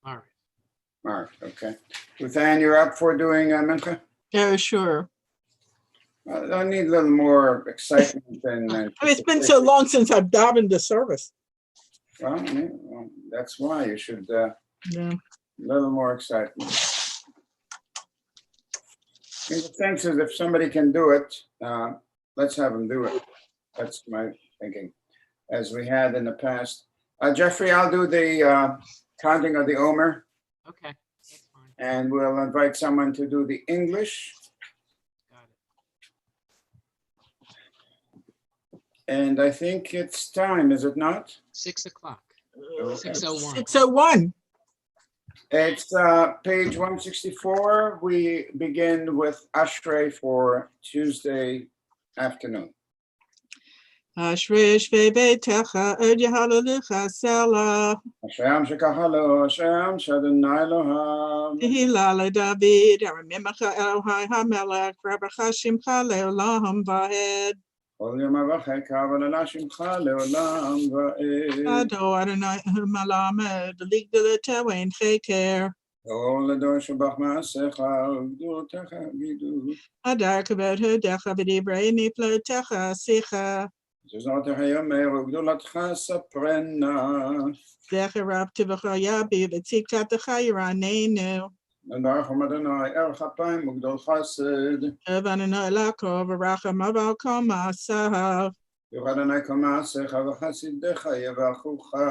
Mark, okay. Ruthann, you're up for doing Mincha? Yeah, sure. I need a little more excitement than. It's been so long since I've davened the service. Well, yeah, well, that's why you should Yeah. a little more excitement. In the sense is if somebody can do it, let's have them do it. That's my thinking, as we had in the past. Jeffrey, I'll do the counting of the Omer. Okay, that's fine. And we'll invite someone to do the English. Got it. And I think it's time, is it not? 6 o'clock. Okay. 6:01. 6:01. It's page 164. We begin with Ashrei for Tuesday afternoon. Ashrei shvei beitecha od yehallelecha sela. Hashem shekahalo, Hashem shadonai Eloham. Tehillah leDavid, Aramemecha Elohai HaMelech, Rabacha Shimcha leolam vaed. Kol yom avacheka v'lala shimcha leolam va'ed. Ado Adonai Malamed, Ligdele Tewain Cheker. Kol ledor shabach ma'asecha ugdotecha vidu. Adar Kavod Hodecha v'divrei niflotecha sicha. Zuznotecha yomer ugdolatcha saprena. Zecher Rav Tivacha Yabi v'tzidkatecha yiranenu. And Baruch Adonai el chapayim ugdol chesed. Adonai Lakov v'racham aval kol ma'asav. Adonai kol ma'asecha v'chasidecha yevachucha.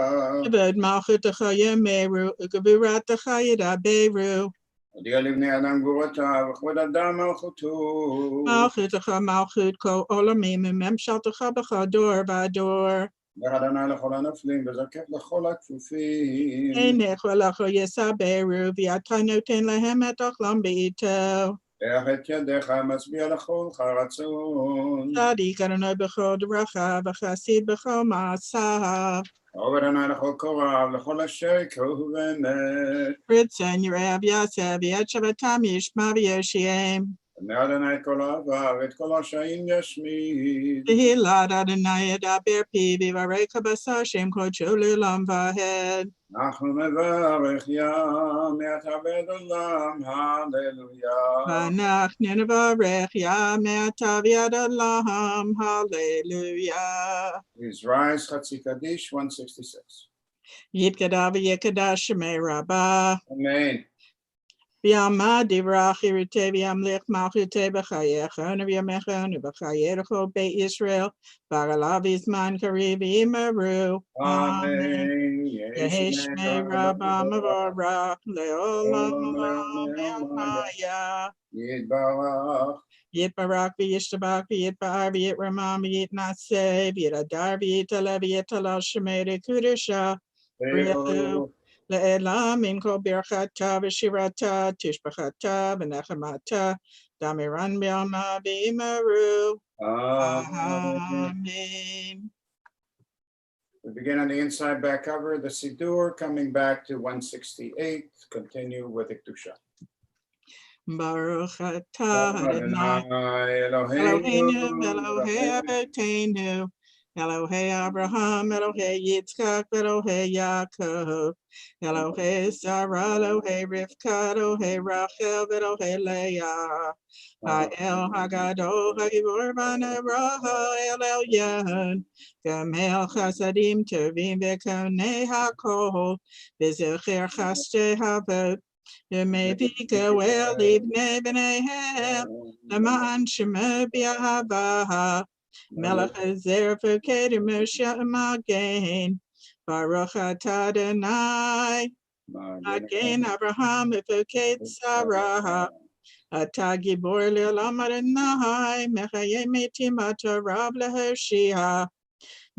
Kavod Malchutecha Yemeru, Ugavuratecha Yidaberu. הודיע לבני אדם גבורותיו וכבוד אדם מלכותו. Malchutecha Malchut Kol Olamim, Memshaltecha B'cha Dor V'Ador. ואדוני לכל הנופלים וזקף לכל הכפופים. Einech V'lecha Yesaberu, V'yata Noten Lehem Et Ochlam B'ito. פתח את ידיך מצביע לכל רצון. Tzadik Adonai B'chol Deracha, V'chasid B'chol Ma'asav. אהוב אדוני לכל קוראיו לכל השקר ובאמת. Ritzen Yerav Yasev, Yet Shavatam Yishma V'Yoshiim. בני אדוני את כל אהבה ואת כל רשעים ישמיד. Tehillah Adonai Yedaber Pi, V'Varecha Basar Shem Kodsho L'Olam Vahed. אנחנו נברך ים מעתה ועד עולם, הללויה. V'anachnu nevarech Ya me'ata v'yad olam, hallelujah. Please rise, Chatzi Kaddish 166. Yitkada v'yekada Shemei Rabbah. Amen. V'yamad divrach yirutei v'yamlich malchutei b'chayecha v'yamecha v'chayecha Beit Yisrael v'agalav izman kariv v'imeru. Amen. Yehi Shmei Rabbah mevorach le'olam haya. Yitbarach. Yitbarak v'yishtabak v'yitbar v'yitramam v'yitnaseh v'yitadar v'yitaleh v'yitalal shemei dekudesha. Bri'u le'elam in kol birchata v'shirata tishbachata v'nechamata damiran b'yama v'imeru. Amen. We begin on the inside back cover, the Siddur, coming back to 168, continue with the Kedusha. Baruch atah Adonai Eloheinu Elohei Avotenu Elohei Abraham Elohei Yitzchak Elohei Yaakov Elohei Sarah Elohei Rivka Elohei Rachel Elohei Leah Ha'el Hagadol Hagibor V'Neraha El Elyon Gamel Chasadim Tovim V'Konei HaKol V'Zecher Chastei Havot Yemei Goel Livnei B'neihem L'ma'an Shemo B'Ahava Melech Hazer V'Keder Moshe Magen Baruch atah Adonai Magen Abraham V'Ked Sarah Atah Gibor Le'olam Adonai Mechayei Metim Atah Rav Lehoshia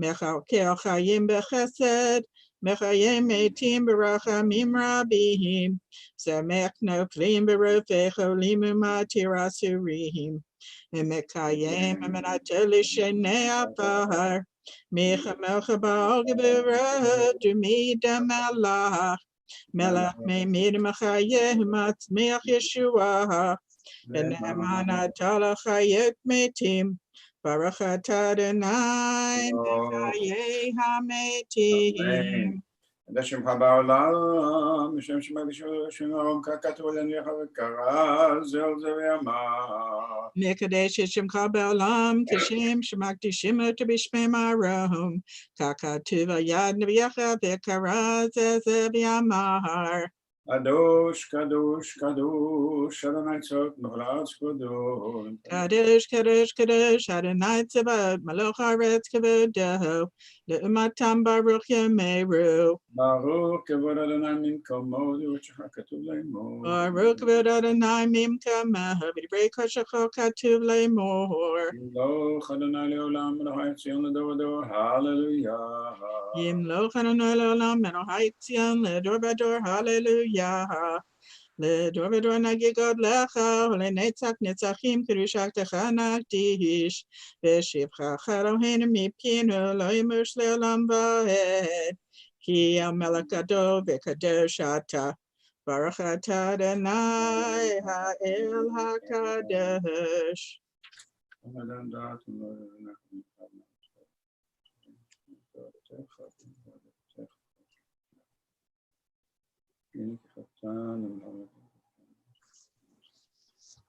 Mechalkel Chayim B'Chesed Mechayim Metim B'Rachamim Rabihim Samech Noflim B'Rofei Cholim U'Matir Asurim Mekayim Amenatel Shenei Afar Mechamelcha Ba'al Gevurah Dumidam Allah Melech Meimid Mechayeh Matzmeach Yeshua V'Ne'eman Atala Chayot Metim Baruch atah Adonai Mechayei HaMetim. קדש שמך בעולם, בשם שמקדיש ושמרום ככתוב להניח וקרא, זהו זה ויאמר. מקדש את שמך בעולם, כשם שמקדישים אותו בשמם הרום, ככתוב על יד נביאך וקרא זה ויאמר. קדוש, קדוש, קדוש, אדוני צבאות מלך כבודו. קדוש, קדוש, קדוש, אדוני צבאות מלך הארץ כבודו, לעומתם ברוך יאמרו. ברוך כבוד אדוני ממקומו, ובראשך כתוב לאמור. ברוך כבוד אדוני ממקומו, בדברי קודשך כתוב לאמור. ימלוך אדוני לעולם, אלוהי ציון לדור ודור, הללויה. ימלוך אדוני לעולם, אלוהי ציון לדור ודור, הללויה. לדור ודור נגיד גודלך, ולנצח נצחים קדושתך נקדיש, ושבחך אלוהינו מפינו לא ימוש לעולם ועד, כי המלך גדול וקדוש אתה, ברוך אתה אדוני האל הקדוש. אדם דעת ומאוד אנחנו נקרא. הנה כחתן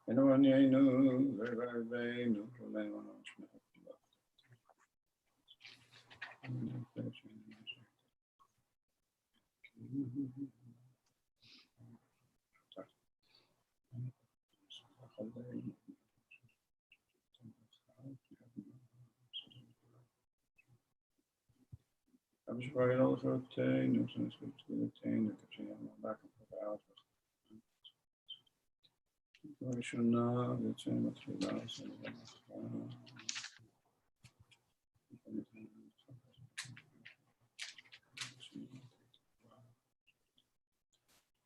אינו עניינו ובאבינו ולנו נשמע תפילה. I'm just worried all the time, no sense of the thing, the kitchen, back and out. I should know the same as you guys.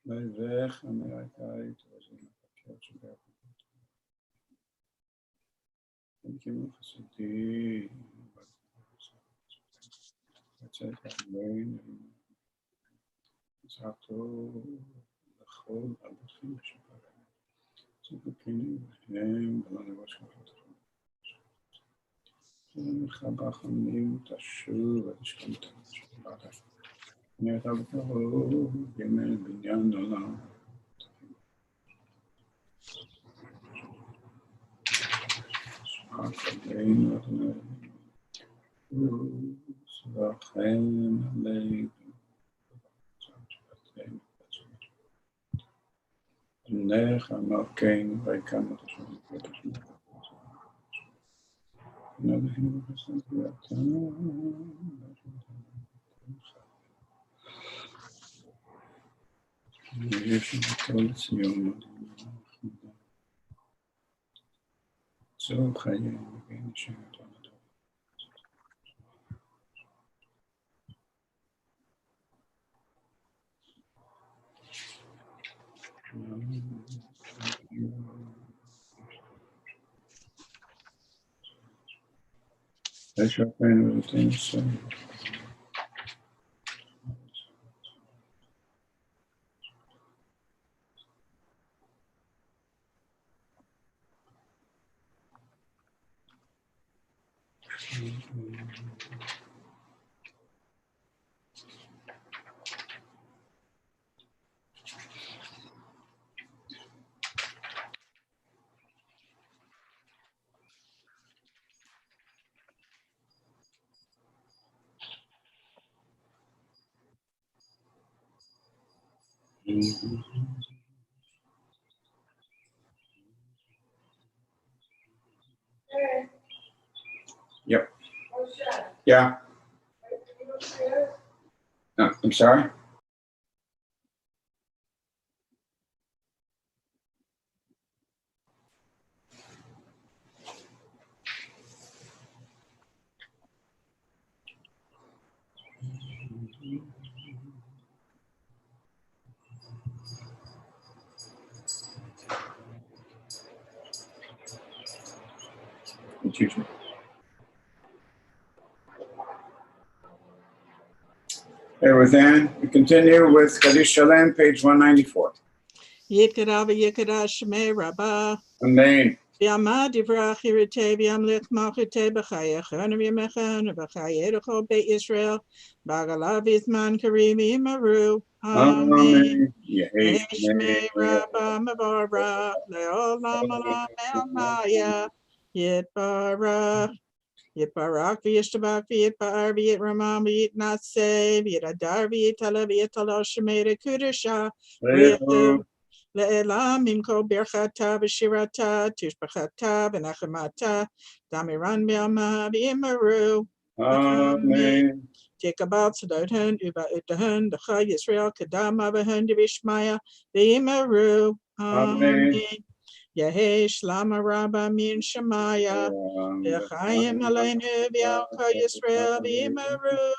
My weg en mijn rijkheid was in een pakketje bij. Ik heb nog gezien. Het zegt alleen. Het zegt ook de groot aan het vuur. Ze beginnen hem belangrijk was gehad. Ze gaan baggen tashu wat is komt. Nee, dat heb ik al. Je bent Minyan Service. Alleen wat Zwachem leven. Nega malkein bij kamer te zijn. Nou, de hele gezond werkt. Eerst een coalitie. Zo ga je in de I shall find everything so. Yep. Yeah. No, I'm sorry. Confusion. Okay, with that, we continue with Kaddish Shalem, page 194. Yikada v'yikada shmei rabbah. Amen. V'yamad divrach yirite v'yamlich malchute b'chayechon v'yamechon v'chayerecho Beit Yisrael b'agalav v'zman karim imaru. Amen. Amen. Yehi Shmei Rabba Mavarach Leolam Olam Elmaya Yitbarach Yitbarach V'yishtabach V'yitbar V'yitramam V'yitnaseh V'yitadar V'yitala V'yitala Shemei Kudusha B'richu Le'elam Mimko Birchata V'shirata Tishbachata V'nachemata Damiran B'yama V'yimaru. Amen. Jacob Sadotan Uba Utahan, the Chai Israel Kadama Bahan Divishmaya, the Imaru. Amen. Yahe Shlama Rabba Min Shemaya, the Chaim Aleinu V'Yalcha Yisrael V'Imaru.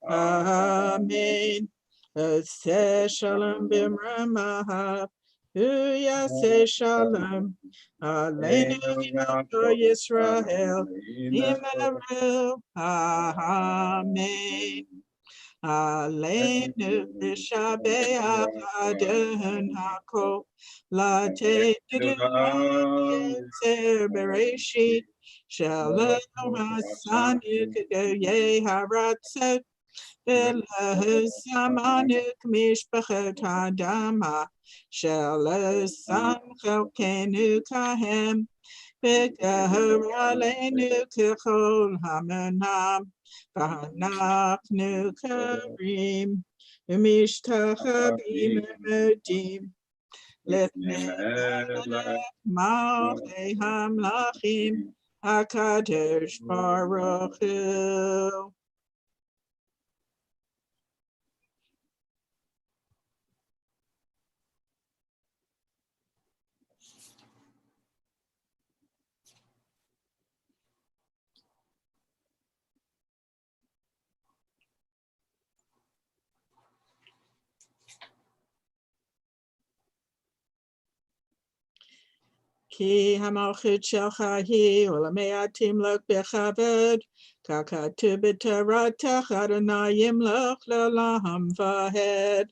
Amen. Aseh Shalom B'Mramaha, Yaseh Shalom. Aleinu V'Yalcha Yisrael V'Imaru. Amen. Aleinu v'shabeach Adon hakol latei yetzer bereshit shalom hasanu k'goyei haratzot v'lehusamanuk mishpachot hadama shalom chelkenu kahem v'gahor aleinu k'chol hamanam. V'hanachnu karim v'mishtachabim emodim lefnei melech malchei hamlachim HaKadosh Baruch Hu. Ki hamalchut shelcha hi olamei timloch bechavod kakatu b'toratach Adonai yimloch le'olam vahed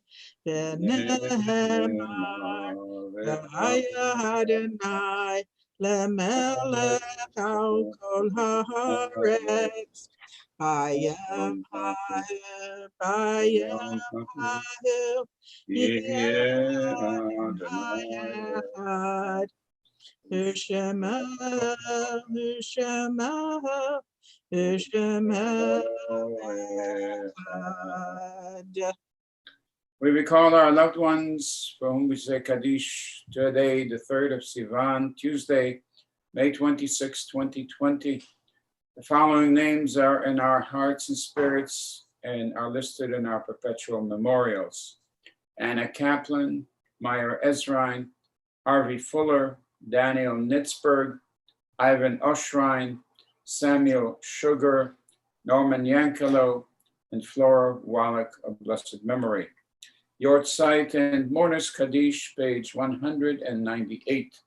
v'nehemar v'haya Adonai le'melech al kol haaretz bayam hayu yeh Adonai echad. Ushema, Ushema, Ushema. We recall our loved ones for whom we say Kaddish today, the 3rd of Sivan, Tuesday, May 26, 2020. The following names are in our hearts and spirits and are listed in our perpetual memorials. Anna Kaplan, Meyer Ezrine, Harvey Fuller, Daniel Nitzberg, Ivan Oshrein, Samuel Sugar, Norman Yankelo, and Flora Wallach of blessed memory. Yortzeit and Mourners Kaddish, page 198.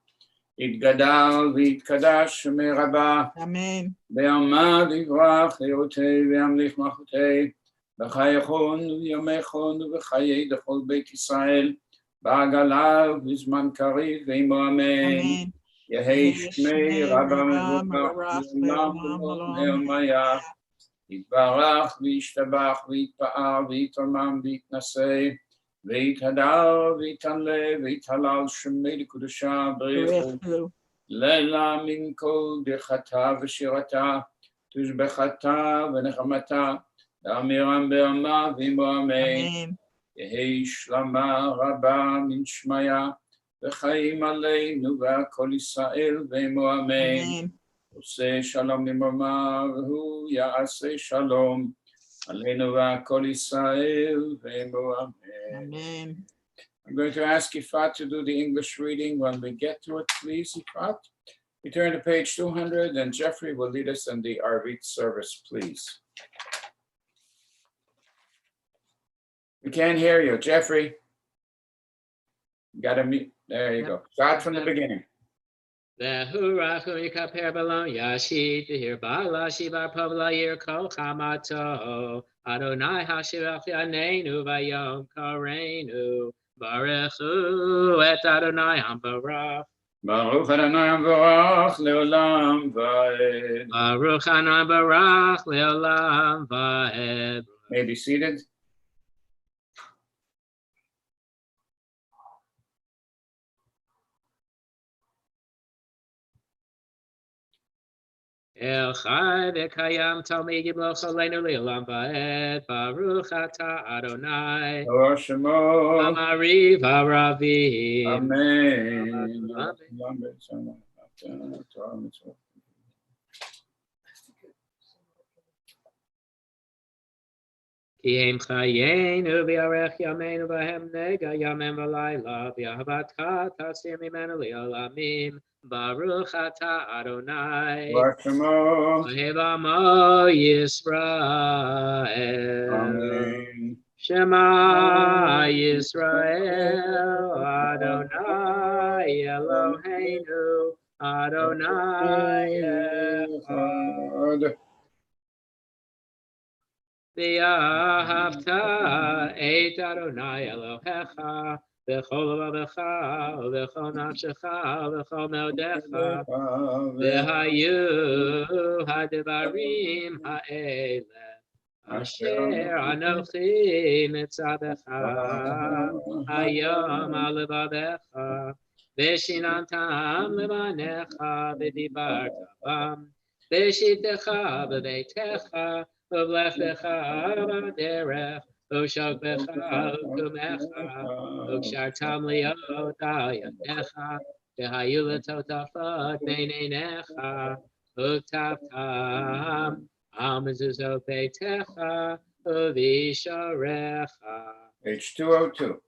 Yitgadal v'yitkadash Shemei Rabbah. Amen. Be'amad yivrach le'otei ve'amlich machotei. B'chayechon v'yomechon v'chayei d'chol Beit Yisrael. Ba'agalav v'zman kariv ve'imo amen. Amen. Yehi shmei Rabba mevorach le'olam le'omaya. Yitbarach v'yishtabach v'yitpa'ar v'yitomam v'yitnaseh. v'yithaдар v'yitanle v'yithalal shemei l'kudusha b'richu. Leila min kol dirchata v'shirata tushbechata v'nechamata da'amiram be'ama v'imo amen. Amen. Yehi shlama rabba min shmaya v'chaim aleinu v'akol Yisrael v'imo amen. Amen. Oseh shalom limoma v'hu ya'aseh shalom aleinu v'akol Yisrael v'imo amen. Amen. I'm going to ask Ifat to do the English reading when we get to it, please, Ifat. We turn to page 200, and Jeffrey will lead us in the Arvit service, please. We can't hear you, Jeffrey. You gotta mute. There you go. Start from the beginning. V'hurachu yikaper b'lam yashit v'hir ba'ala shivar pavla yirko chamato Adonai hashirach yaneinu v'yom kareinu Barechu et Adonai hambarach Baruch Adonai Baruch Leolam Vaed. Baruch Adonai Baruch Leolam Vaed. May be seated. El Chai V'Kayam Talmid Yibloch Aleinu Leolam Vaed. Baruch Ata Adonai. Or Shemo. Amari V'Aravim. Amen. Ki Hem Chayenu V'Yarech Yameinu V'Hem Nega Yamem V'Layla V'Ahavatcha Tasir Mimenu Leolamim. Baruch Ata Adonai. Or Shemo. Ohev Amo Yisrael. Amen. Shema Yisrael, Adonai Eloheinu, Adonai Echad. V'ahavta et Adonai Elohecha, v'chol levavecha, v'chol nafshecha, v'chol meodecha, v'hayu ha'devarim ha'eleh. Asher Anochi Mitzabecha Hayom Alevavecha Veshinantam Levanecha V'dibarta Bam Veshitecha V'veitecha V'vlechecha V'derech V'shokbecha V'kumecha V'kshartam Liot Ayadecha V'hayu L'totafot B'neinecha V'ktavtam Amazuzot Beitecha Uvisharecha. Page 202.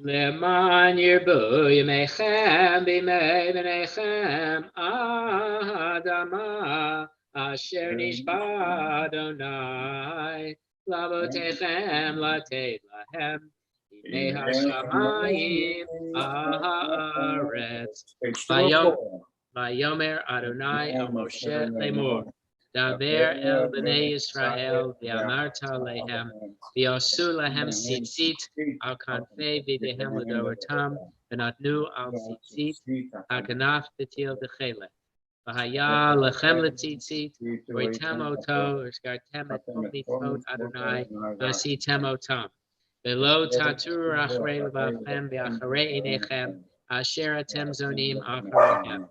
Leman yirbu yemechem b'mei b'nechem Adama asher nishba Adonai Lavotechem lateit lahem B'mei hashamayim ha'aretz Page 204. Vayomer Adonai el Moshe lemor Daber el b'nei Yisrael v'amarta lehem v'yosu lahem tzitzit al kanfei v'dehem l'dorotam v'natnu al tzitzit hakanaf v'til v'chele v'haya lechem l'tzitzit v'ritem oto v'shgartem et kol mitzvot Adonai v'asitem otam v'lo tatur achrei levavchem v'acharei einechem asher atem zonim achareihem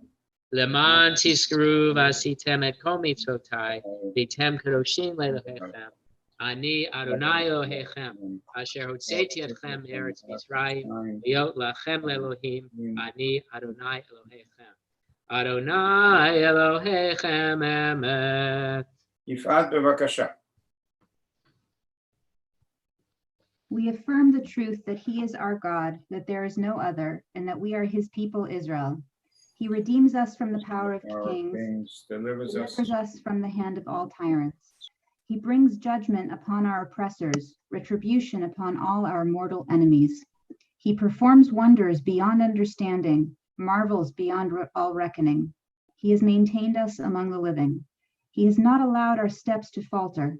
Leman tiskru v'asitem et kol mitzvotai v'tem kadoshim le'lohechem Ani Adonai Elohechem asher hotzeti etchem me'eretz Mitzrayim v'yot lachem le'Elohim Ani Adonai Elohechem Adonai Elohechem emet. Yifat bevakasha. We affirm the truth that he is our God, that there is no other, and that we are his people Israel. He redeems us from the power of kings, Delivers us from the hand of all tyrants. He brings judgment upon our oppressors, retribution upon all our mortal enemies. He performs wonders beyond understanding, marvels beyond all reckoning. He has maintained us among the living. He has not allowed our steps to falter.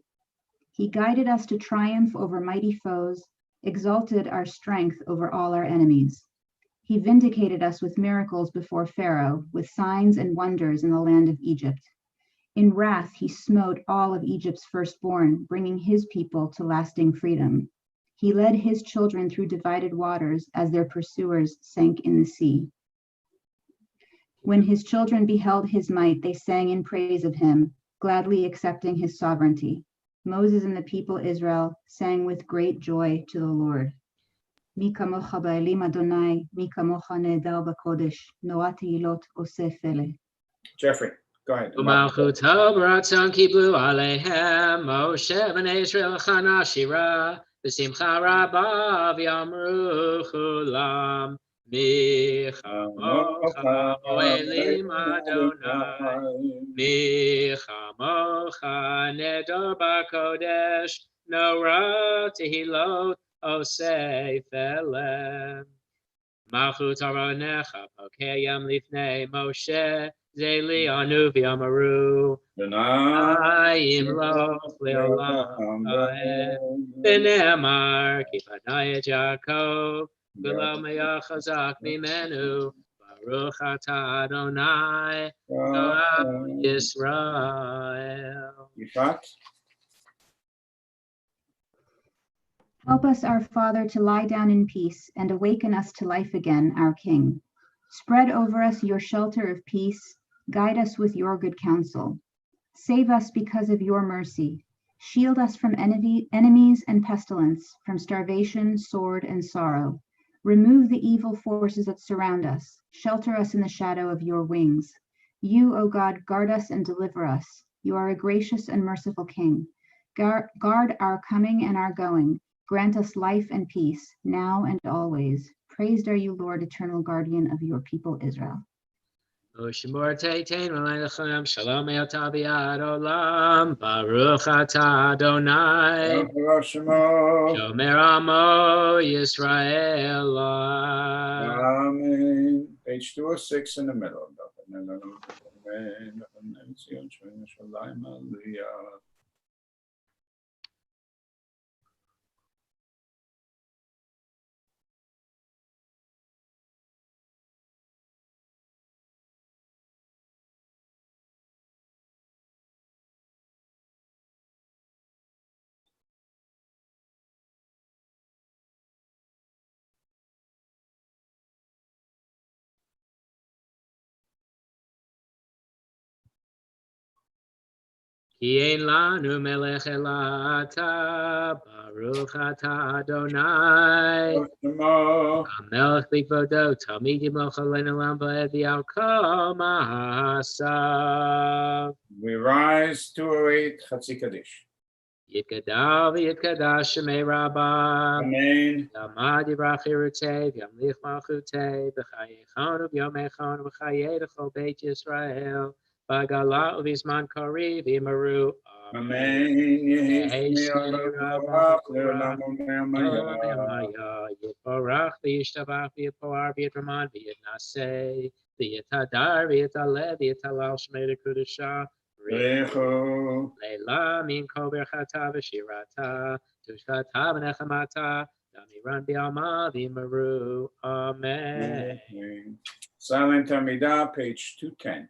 He guided us to triumph over mighty foes, exalted our strength over all our enemies. He vindicated us with miracles before Pharaoh, with signs and wonders in the land of Egypt. In wrath, he smote all of Egypt's firstborn, bringing his people to lasting freedom. He led his children through divided waters as their pursuers sank in the sea. When his children beheld his might, they sang in praise of him, gladly accepting his sovereignty. Moses and the people Israel sang with great joy to the Lord. Mi kamocha ba'elim Adonai, mi kamocha nehedar b'kodesh, noat tehilot oseh fele. Jeffrey, go ahead. Umalchuto b'ratzon kiblu aleihem, Moshe b'nei Yisrael chana shira, v'simcha rabba v'yamru chulam, Mi chamocha oelim Adonai. Mi chamocha nedor bakodesh. Nora tehilot osei felem. Malchut aronecha pokeyam lifnei Moshe. Zeli anu v'yamaru. Ayim loch leolam haed. V'ne'amar ki panai et Yaakov. V'lo meyachazak mimenu. Baruch atah Adonai. Eloheinu Yisrael. Yifat? Help us, our Father, to lie down in peace and awaken us to life again, our King. Spread over us your shelter of peace. Guide us with your good counsel. Save us because of your mercy. Shield us from enemies and pestilence, from starvation, sword, and sorrow. Remove the evil forces that surround us. Shelter us in the shadow of your wings. You, O God, guard us and deliver us. You are a gracious and merciful King. Guard our coming and our going. Grant us life and peace, now and always. Praised are you, Lord, eternal guardian of your people, Israel. Ushmor teitein v'leichem shalom eotav yad olam. Baruch atah Adonai. Shomer amo Yisrael. Amen. Page 206 in the middle. Ki ein lanu melech elata. Baruch atah Adonai. Melech likvodo tamid yimloch aleinu olam va'ed v'yalkol ma'asav. We rise 208 Chatzi Kaddish. Yitkadav v'yitkadash shemei rabbah. Amen. Yamad yivrach irutei v'yamlich malchutei b'chayechon u'b'yomechon v'chayei l'chol beit Yisrael b'gala u'b'zman kori v'yimaru. Amen. Yehi Yehi Shmei Rabba B'Torah Olam Yamaya Yiporach v'yishtabach v'yipoar v'yitraman v'yitnasei v'yitadar v'yitaleh v'yitalal Shmei L'Kudusha Rechu. Leila min kol berchata v'shirata tushkata v'nechamata damiran b'alma v'yimaru. Amen. Silent Amidah, page 210.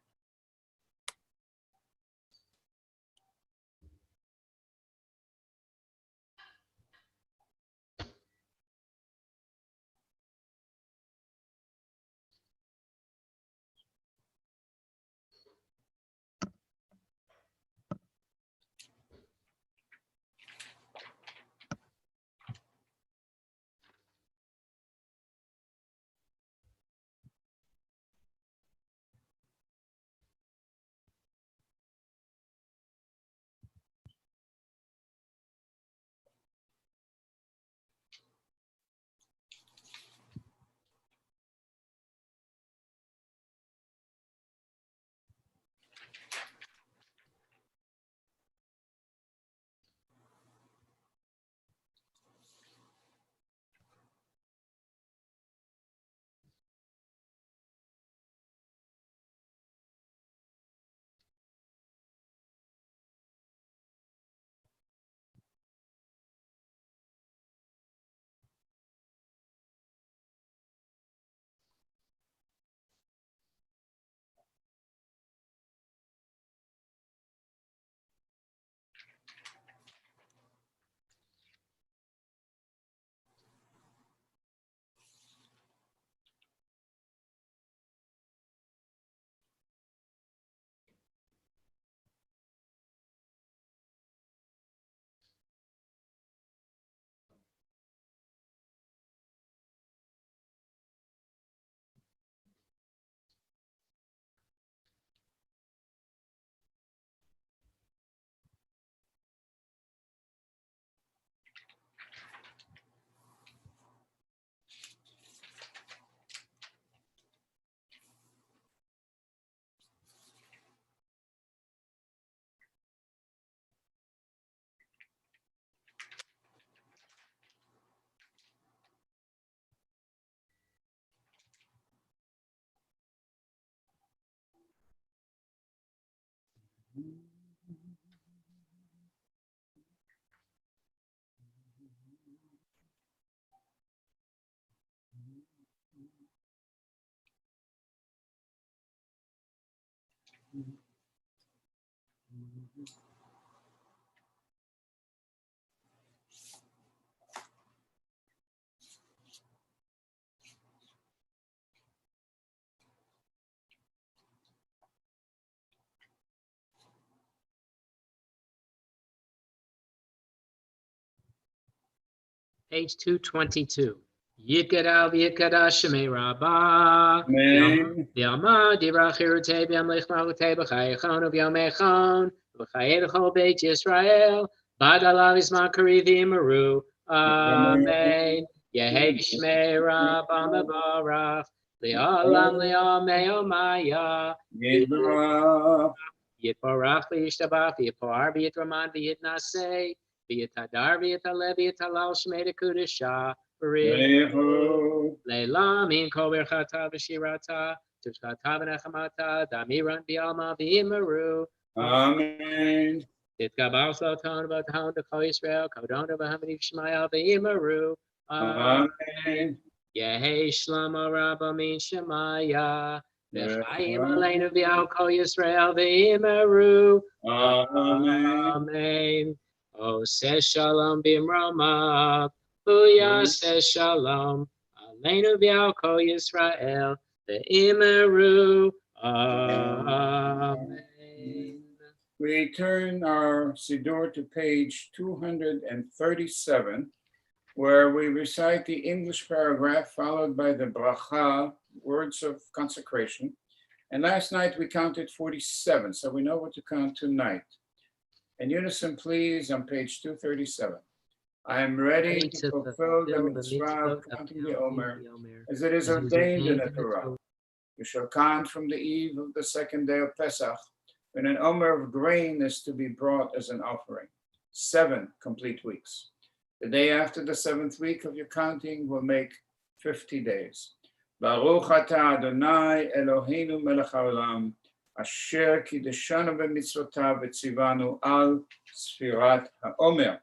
Page 222. Yikadal v'yikada shemei rabba. Amen. V'yama dirachirute v'yamlich malute b'chayechon v'yamechon v'chayei l'chol beit Yisrael badalav isma kari v'yimaru. Amen. Yehei shmei rabba mevarach li'olam li'amei omaya. Yidbarach. Yitbarach v'yishtabach v'yipoar v'yitraman v'yitnaseh v'yitadar v'yitaleh v'yitalal shmei dekudesha Yehu. Leila min kol berchata v'shirata tushkata v'nechamata damiran b'yalma v'imaru Amen. titkabal sloton v'ton d'kol Yisrael kodon v'hamid shmaya v'imaru Amen. Yehei shlama rabba min shemaya v'chayim Yehu. aleinu v'al kol Yisrael v'imaru Amen. Amen. Oseh shalom b'mrama, v'yaseh shalom, aleinu v'al kol Yisrael, v'imeru. Amen. We turn our Siddur to page 237, where we recite the English paragraph followed by the bracha, words of consecration. And last night we counted 47, so we know what to count tonight. In unison, please, on page 237. I am ready to fulfill the mitzvah of counting the Omer, as it is ordained in the Torah. You shall count from the eve of the second day of Pesach, when an Omer of grain is to be brought as an offering. 7 complete weeks. The day after the 7th week of your counting will make 50 days. Baruch atah Adonai Eloheinu melech haolam, asher kideshanu b'mitzvotav v'tzivanu al sfirat haomer.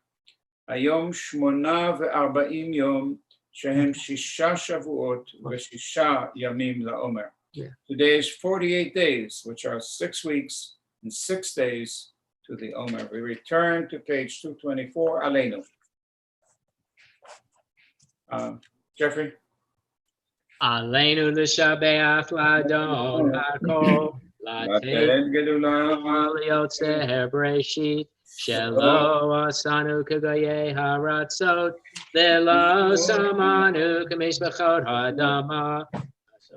Hayom 48 yom, shehem 6 shavuot ו6 yamim laomer. Today is 48 days, which are 6 weeks and 6 days to the Omer. We return to page 224, Aleinu. Jeffrey? Aleinu l'shabeach l'adon hakol, Laten gedulah. Yotzer Bereshit, Shelo asanu k'goyei haratzot, V'lo samanu k'mishpachot ha'adama,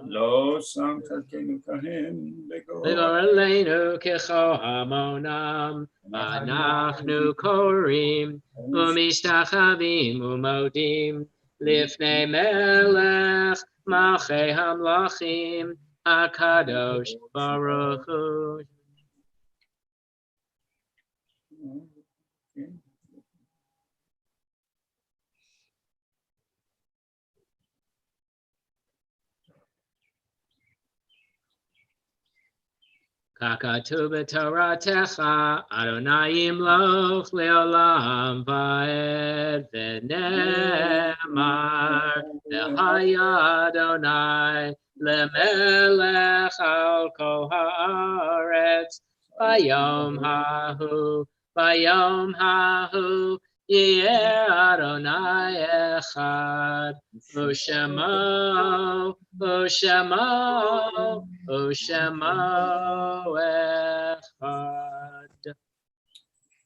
Lo sam chalkenu kahem V'gor begor. aleinu k'cho hamonam, Anachnu korim, U'mishtachavim u'modim, Lifnei melech, Malchei hamlachim, HaKadosh Baruch Hu. Kakatu b'toratecha, Adonai imloch leolam va'ed, v'nemar, v'haya Adonai, lemelech al kol haaretz, v'yom hahu, yeh Adonai echad, u'shemo echad.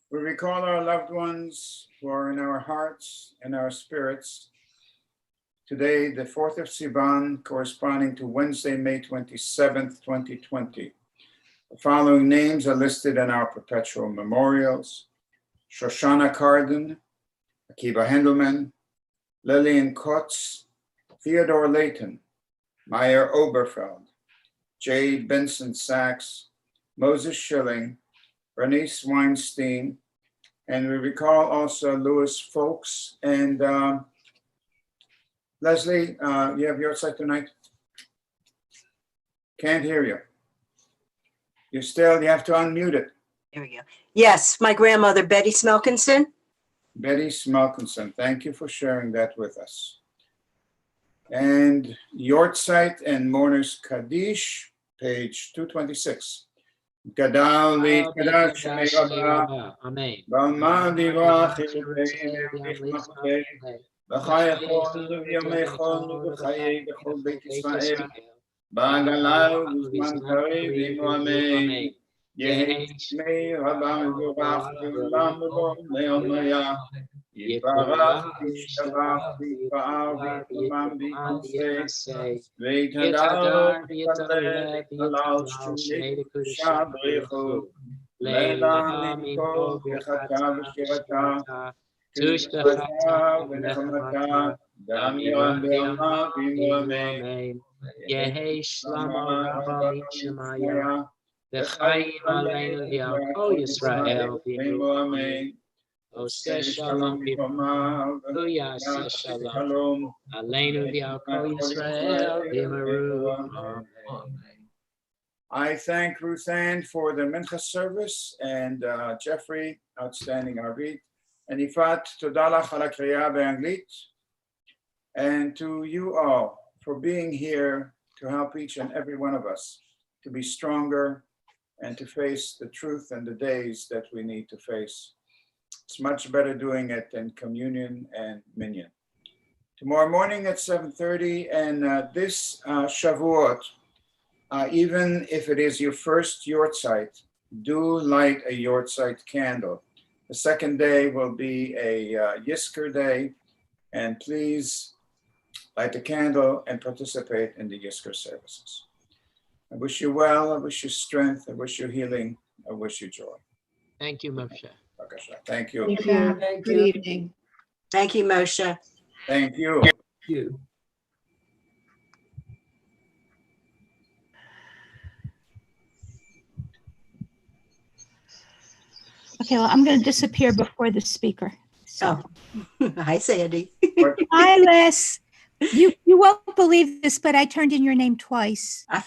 We recall our loved ones who are in our hearts and our spirits. Today, the 4th of Sivan, corresponding to Wednesday, May 27th, 2020. The following names are listed in our perpetual memorials: Shoshana Carden, Akiva Hendelman, Lillian Kotz, Theodore Layton, Meyer Oberfeld, J. Benson Sachs, Moses Schilling, Bernice Weinstein, and we recall also Louis Folks and Leslie. You have your side tonight? Can't hear you. You have to unmute it. There we go. Yes, my grandmother, Betty Smelkinson. Betty Smelkinson, thank you for sharing that with us. And Yortzeit and Mourners Kaddish, page 226. Gadal Kadash Shemei Rabba, Amen. Balma Diva Chilvei B'chayachon V'yomechon V'chayei B'chol Beit Yisrael Ba'agalau V'zman Karev V'imo Amen. Yehi Shmei Rabba V'yorach V'olam V'lo Me'omaya Yiparach V'yishtabach V'yipa'ar V'yitamam V'yitnaseh V'yitadar V'yitaleh V'yalal Shemei Kedusha B'richu Leila Mikol V'chata V'shirata Tushbechata V'nechamata Damiran V'yama V'imo Amen. Yehi Shlama Rabba Mishmaya V'chayim Aleinu V'al Kol Yisrael V'imru Amen. Oseh Shalom B'Rama V'yaseh Shalom Aleinu V'al Kol Yisrael V'imru Amen. I thank Ruth Ann for the Mincha service and Jeffrey, outstanding Arvit, and Ifat, toda lach ala kriya be'anglit, and to you all for being here to help each and every one of us to be stronger and to face the truth and the days that we need to face. It's much better doing it in communion and minyan. Tomorrow morning at 7:30, and this Shavuot, even if it is your first Yortzeit, do light a Yortzeit candle. The second day will be a Yisker day, and please light a candle and participate in the Yisker services. I wish you well, I wish you strength, I wish you healing, I wish you joy. Thank you, Moshe. Thank you. Thank you. Thank Good you. evening. Thank you, Moshe. Thank you. Okay, well, I'm going to disappear before the speaker. So, Hi, Sandy. hi, Liz. You won't believe this, but I turned in your name twice.